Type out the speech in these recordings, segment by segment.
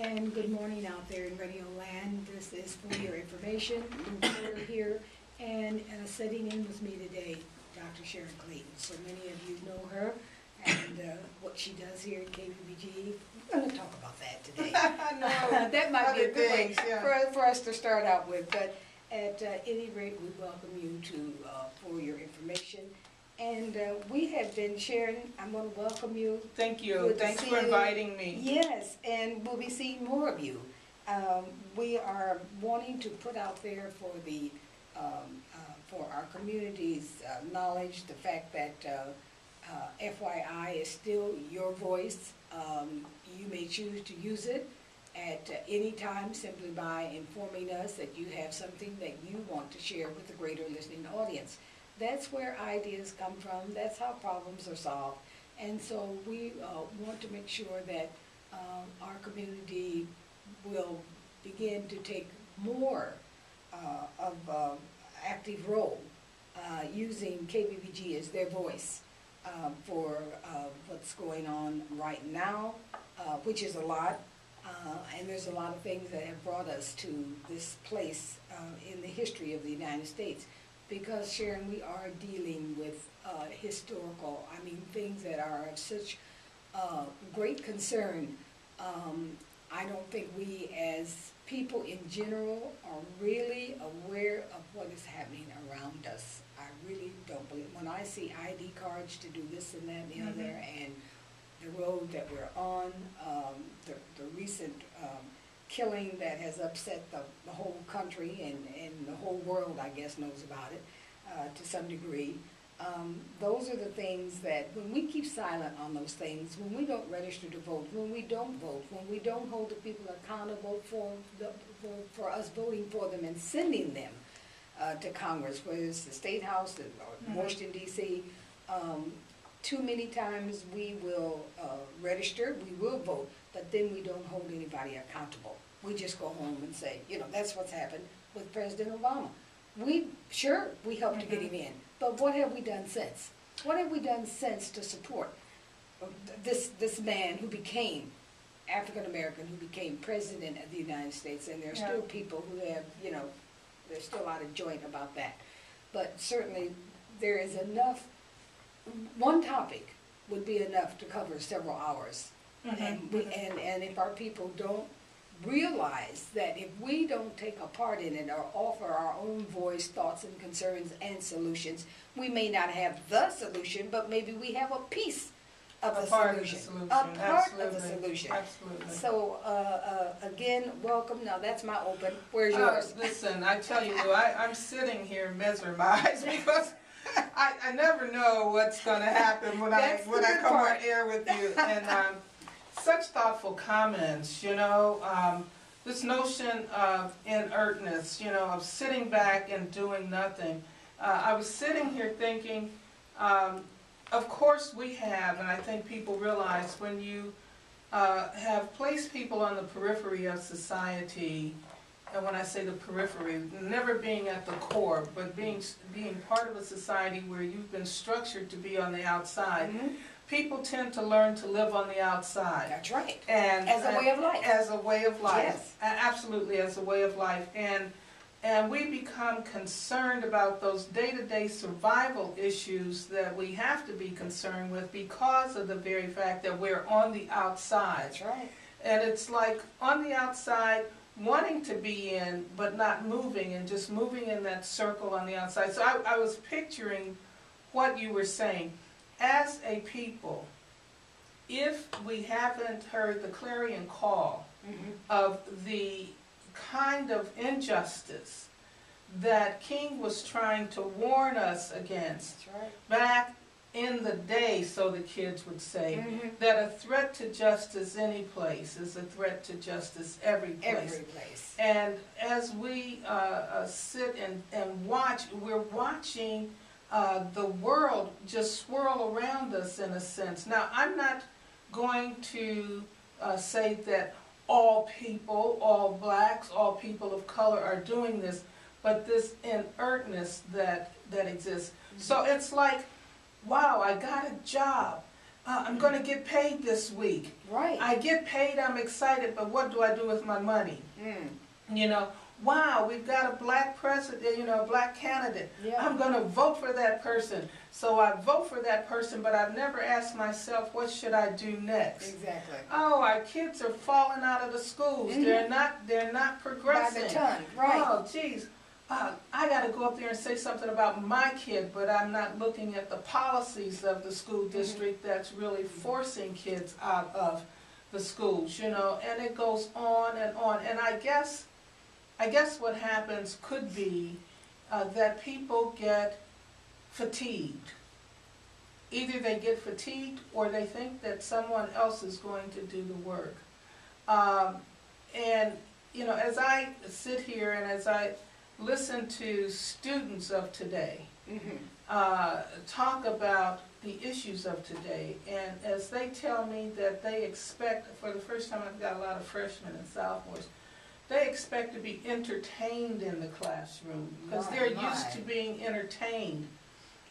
And good morning out there in Radio Land. This is for your information. We're here, and sitting in with me today, Dr. Sharron Clayton. So many of you know her and what she does here at KBBG. We're going to talk about that today. That might be a good way for us to start out with. But at any rate, we welcome you to for your information. And we have been sharing. I'm going to welcome you. Thank you. Thanks for inviting me. Yes, and we'll be seeing more of you. We are wanting to put out there for the for our community's knowledge the fact that FYI is still your voice. You may choose to use it at any time simply by informing us that you have something that you want to share with the greater listening audience. That's where ideas come from. That's how problems are solved. And so we want to make sure that our community will begin to take more of active role using KBBG as their voice for what's going on right now, which is a lot. And there's a lot of things that have brought us to this place in the history of the United States. Because, Sharron, we are dealing with historical, things that are of such great concern. I don't think we as people in general are really aware of what is happening around us. I really don't believe. When I see ID cards to do this and that and the other, and the road that we're on, the recent killing that has upset the whole country and the whole world, I guess, knows about it to some degree. Those are the things that when we keep silent on those things, when we don't register to vote, when we don't vote, when we don't hold the people accountable for us voting for them and sending them to Congress, whether it's the State House or Washington, D.C., too many times we will register, we will vote, but then we don't hold anybody accountable. We just go home and say, that's what's happened with President Obama. We helped to get him in, but what have we done since? What have we done since to support this man who became African American, who became President of the United States? And there are still people who have, they're still out of joint about that. But certainly there is enough. One topic would be enough to cover several hours. And if our people don't realize that if we don't take a part in it or offer our own voice, thoughts and concerns and solutions, we may not have the solution, but maybe we have a piece of the solution. A part of the solution. Absolutely. So again, welcome. Now that's my open. Where's yours? Listen, I tell you, I'm sitting here mesmerized because I never know what's going to happen when I come on air with you. And such thoughtful comments, this notion of inertness, of sitting back and doing nothing. I was sitting here thinking, of course we have, and I think people realize when you have placed people on the periphery of society, and when I say the periphery, never being at the core, but being part of a society where you've been structured to be on the outside, people tend to learn to live on the outside. That's right. And as a way of life. As a way of life. Yes. Absolutely, as a way of life. And we become concerned about those day-to-day survival issues that we have to be concerned with because of the very fact that we're on the outside. That's right. And it's like on the outside, wanting to be in, but not moving, and just moving in that circle on the outside. So I was picturing what you were saying. As a people, if we haven't heard the clarion call of the kind of injustice that King was trying to warn us against back in the day, so the kids would say, that a threat to justice any place is a threat to justice every place. Every place. And as we sit and watch, we're watching the world just swirl around us in a sense. Now, I'm not going to say that all people, all blacks, all people of color are doing this, but this inertness that exists. So it's like, wow, I got a job. I'm going to get paid this week. Right. I get paid, I'm excited, but what do I do with my money? You know, wow, we've got a black president, you know, a black candidate. Yeah. I'm going to vote for that person. So I vote for that person, but I've never asked myself, what should I do next? Exactly. Oh, our kids are falling out of the schools. They're not progressing. By the ton, right. Oh, geez. I got to go up there and say something about my kid, but I'm not looking at the policies of the school district that's really forcing kids out of the schools, you know, and it goes on and on. And I guess what happens could be that people get fatigued. Either they get fatigued or they think that someone else is going to do the work. And, you know, as I sit here and as I listen to students of today talk about the issues of today, and as they tell me that they expect, for the first time I've got a lot of freshmen and sophomores, they expect to be entertained in the classroom because they're used to being entertained.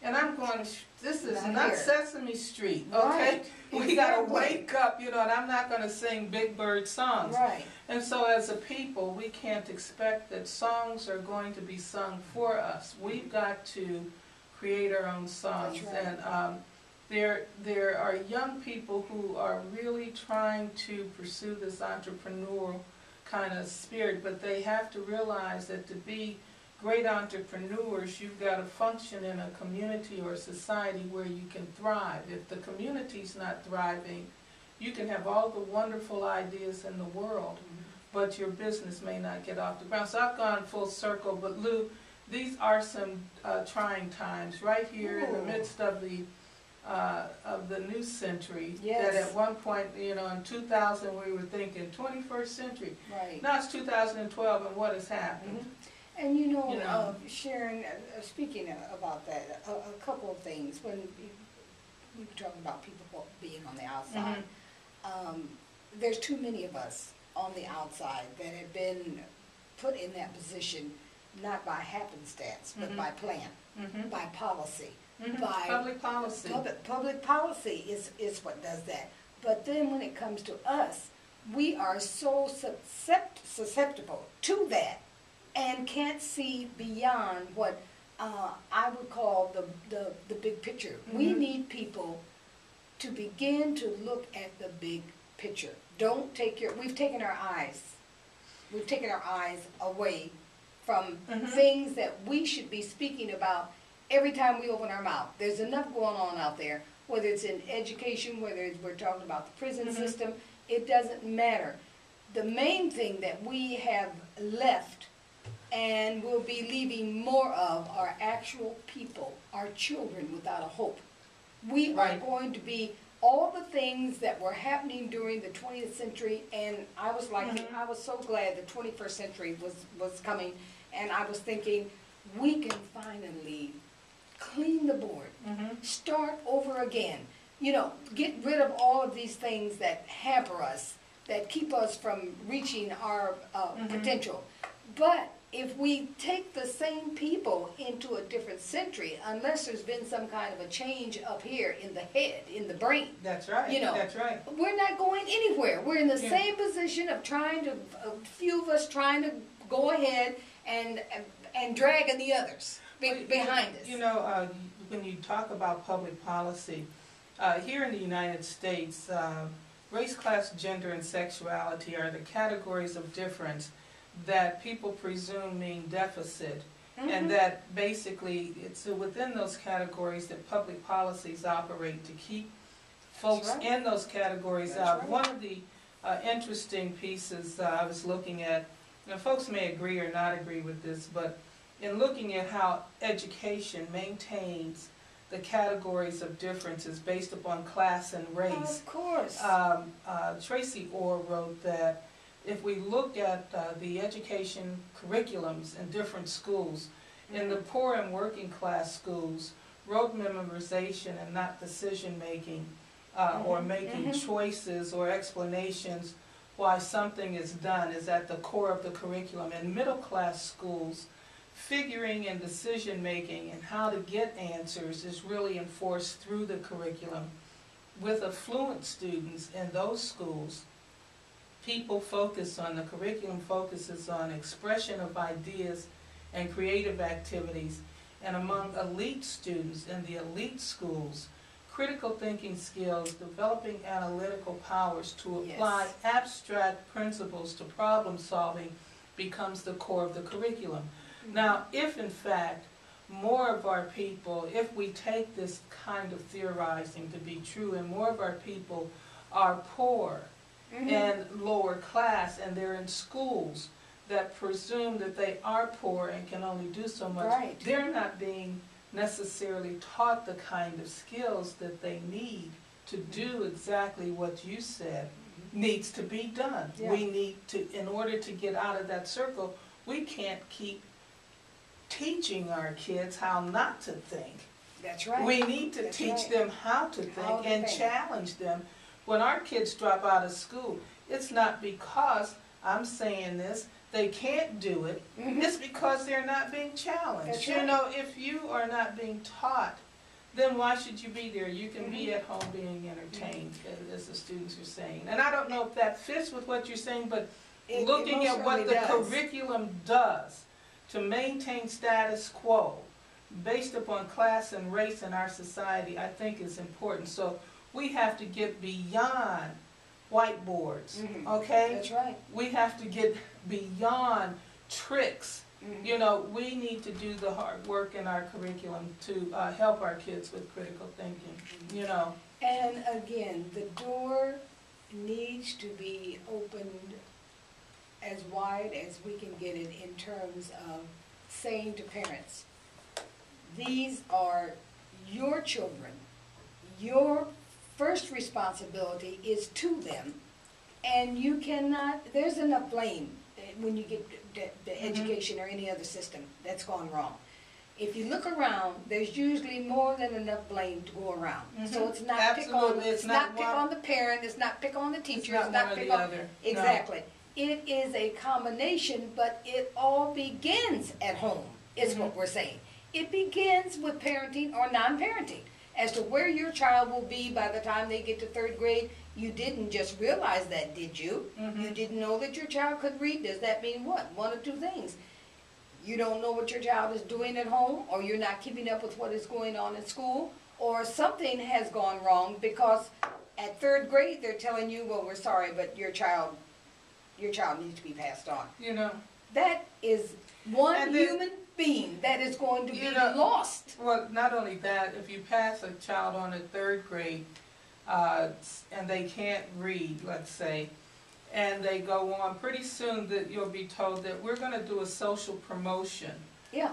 And I'm going, this is not Sesame Street, okay? Right. We got to wake up, you know, and I'm not going to sing Big Bird songs. Right. And so as a people, we can't expect that songs are going to be sung for us. We've got to create our own songs. That's right. And there are young people who are really trying to pursue this entrepreneurial kind of spirit, but they have to realize that to be great entrepreneurs, you've got to function in a community or a society where you can thrive. If the community's not thriving, you can have all the wonderful ideas in the world, but your business may not get off the ground. So I've gone full circle, but Lou, these are some trying times right here in the midst of the new century. Yes. That at one point, you know, in 2000 we were thinking 21st century. Right. Now it's 2012, and what has happened? And you know, Sharron, speaking about that, a couple of things. When we were talking about people being on the outside, there's too many of us on the outside that have been put in that position, not by happenstance, but by plan, by policy, by public policy. Public policy is what does that. But then when it comes to us, we are so susceptible to that, and can't see beyond what I would call the big picture. We need people to begin to look at the big picture. Don't take we've taken our eyes away from things that we should be speaking about every time we open our mouth. There's enough going on out there, whether it's in education, whether we're talking about the prison system, it doesn't matter. The main thing that we have left and will be leaving more of are actual people, our children without a hope. We are going to be all the things that were happening during the 20th century, and I was like, I was so glad the 21st century was coming, and I was thinking, we can finally clean the board, start over again, you know, get rid of all of these things that hamper us, that keep us from reaching our potential. But if we take the same people into a different century, unless there's been some kind of a change up here in the head, in the brain. That's right. You know, that's right. We're not going anywhere. We're in the same position of trying to, a few of us trying to go ahead and dragging the others behind us. You know, when you talk about public policy, here in the United States, race, class, gender, and sexuality are the categories of difference that people presume mean deficit, and that basically it's within those categories that public policies operate to keep folks in those categories out. One of the interesting pieces I was looking at, you know, folks may agree or not agree with this, but in looking at how education maintains the categories of differences based upon class and race. Of course. Tracy Orr wrote that if we look at the education curriculums in different schools, in the poor and working class schools, rote memorization and not decision making or making choices or explanations why something is done is at the core of the curriculum. In middle class schools, figuring and decision making and how to get answers is really enforced through the curriculum. with affluent students in those schools, people focus on, the curriculum focuses on expression of ideas and creative activities. And among elite students in the elite schools, critical thinking skills, developing analytical powers to apply abstract principles to problem solving becomes the core of the curriculum. Now, if in fact more of our people, if we take this kind of theorizing to be true, and more of our people are poor and lower class, and they're in schools that presume that they are poor and can only do so much, they're not being necessarily taught the kind of skills that they need to do exactly what you said needs to be done. We need to, in order to get out of that circle, we can't keep teaching our kids how not to think. That's right. We need to teach them how to think and challenge them. When our kids drop out of school, it's not because, I'm saying this, they can't do it. It's because they're not being challenged. You know, if you are not being taught, then why should you be there? You can be at home being entertained, as the students are saying. And I don't know if that fits with what you're saying, but looking at what the curriculum does to maintain status quo based upon class and race in our society, I think is important. So we have to get beyond whiteboards, okay? That's right. We have to get beyond tricks. You know, we need to do the hard work in our curriculum to help our kids with critical thinking, you know. And again, the door needs to be opened as wide as we can get it in terms of saying to parents, these are your children. Your first responsibility is to them, and you cannot, there's enough blame when you get the education or any other system that's gone wrong. If you look around, there's usually more than enough blame to go around. So it's not pick on, it's not pick on the parent, it's not pick on the teacher, it's not pick on other. Exactly. It is a combination, but it all begins at home, is what we're saying. It begins with parenting or non-parenting. As to where your child will be by the time they get to 3rd grade, you didn't just realize that, did you? You didn't know that your child could read. Does that mean what? One of two things. You don't know what your child is doing at home, or you're not keeping up with what is going on in school, or something has gone wrong because at 3rd grade they're telling you, well, we're sorry, but your child needs to be passed on. You know. That is one human being that is going to be lost. Well, not only that, if you pass a child on at 3rd grade and they can't read, let's say, and they go on, pretty soon that you'll be told that we're going to do a social promotion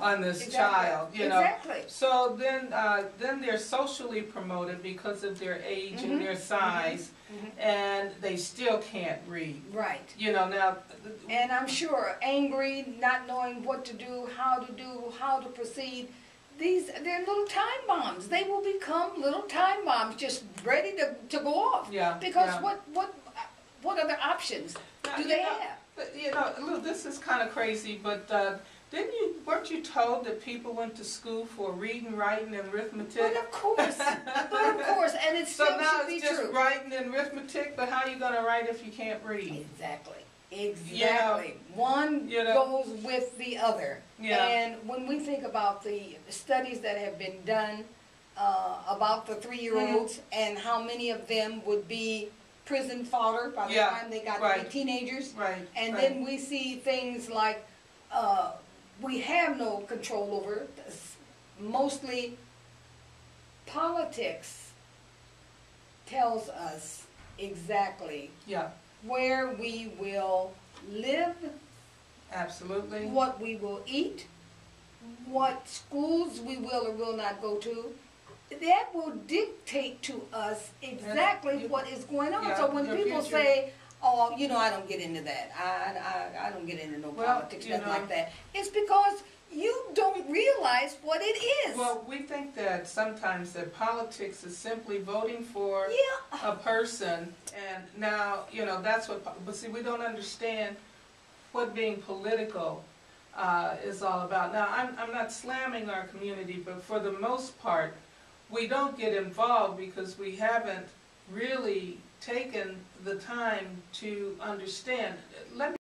on this child, you know. So then they're socially promoted because of their age and their size, and they still can't read. Right. You know, now. And I'm sure angry, not knowing what to do, how to proceed. They're little time bombs. They will become little time bombs, just ready to go off. Yeah. Because what other options do they have? But, you know, look, this is kind of crazy, but weren't you told that people went to school for reading, writing, and arithmetic? But of course, and it still so now should be it's just true. Writing and arithmetic, but how are you going to write if you can't read? Exactly. You know, One goes with the other. Yeah. And when we think about the studies that have been done about the 3-year-olds and how many of them would be prison fodder by the time they got to be teenagers. Right. And then we see things like we have no control over, mostly politics tells us exactly where we will live, absolutely, what we will eat, what schools we will or will not go to. That will dictate to us exactly what is going on. So when people say, oh, you know, I don't get into that, I don't get into no politics, nothing like that, it's because you don't realize what it is. Well, we think that sometimes that politics is simply voting for a person, and now, you know, that's what, but see, we don't understand what being political is all about. Now, I'm not slamming our community, but for the most part, we don't get involved because we haven't really taken the time to understand. Let me